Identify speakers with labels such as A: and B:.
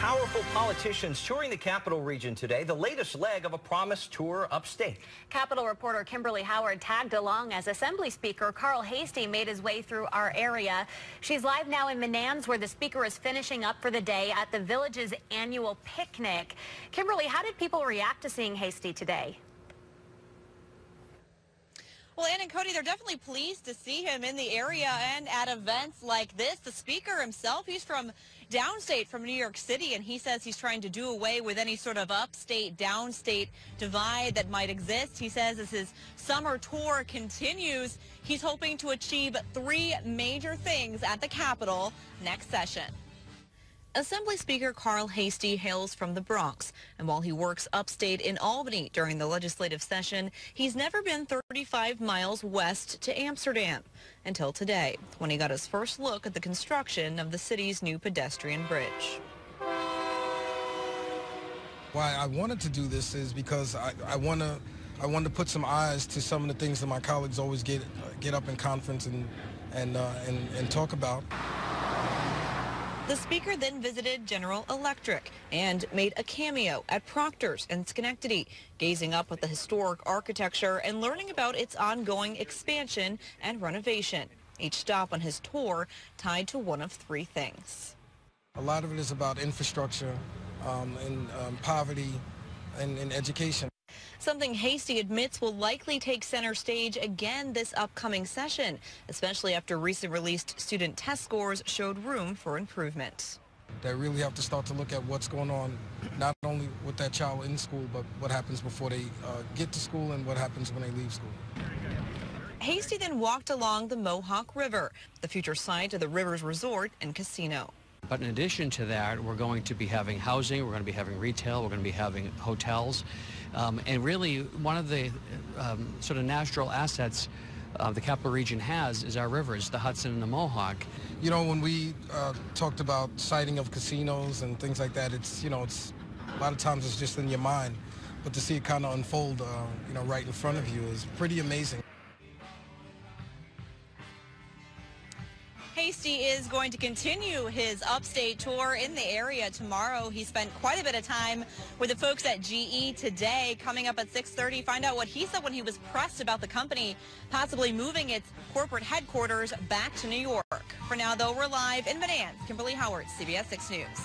A: Powerful politicians touring the capital region today, the latest leg of a promised tour upstate.
B: Capitol reporter Kimberly Howard tagged along as Assembly Speaker Carl Hastie made his way through our area. She's live now in Menands, where the Speaker is finishing up for the day at the village's annual picnic. Kimberly, how did people react to seeing Hastie today?
C: Well, Ann and Cody, they're definitely pleased to see him in the area and at events like this. The Speaker himself, he's from downstate, from New York City, and he says he's trying to do away with any sort of upstate, downstate divide that might exist. He says as his summer tour continues, he's hoping to achieve 3 major things at the Capitol next session. Assembly Speaker Carl Hastie hails from the Bronx, and while he works upstate in Albany during the legislative session, he's never been 35 miles west to Amsterdam until today, when he got his first look at the construction of the city's new pedestrian bridge.
D: Why I wanted to do this is because I want to put some eyes to some of the things that my colleagues always get up in conference and talk about.
C: The Speaker then visited General Electric and made a cameo at Proctor's in Schenectady, gazing up at the historic architecture and learning about its ongoing expansion and renovation. Each stop on his tour tied to one of 3 things.
D: A lot of it is about infrastructure and poverty and education.
C: Something Hastie admits will likely take center stage again this upcoming session, especially after recent released student test scores showed room for improvement.
D: They really have to start to look at what's going on, not only with that child in school, but what happens before they get to school and what happens when they leave school.
C: Hastie then walked along the Mohawk River, the future site of the river's resort and casino.
E: But in addition to that, we're going to be having housing, we're going to be having retail, we're going to be having hotels. And really, one of the sort of natural assets the Capital Region has is our rivers, the Hudson and the Mohawk.
D: You know, when we talked about siting of casinos and things like that, it's a lot of times it's just in your mind. But to see it kind of unfold, right in front of you is pretty amazing.
C: Hastie is going to continue his upstate tour in the area tomorrow. He spent quite a bit of time with the folks at GE today. Coming up at 6:30, find out what he said when he was pressed about the company possibly moving its corporate headquarters back to New York. For now, though, we're live in Menands. Kimberly Howard, CBS 6 News.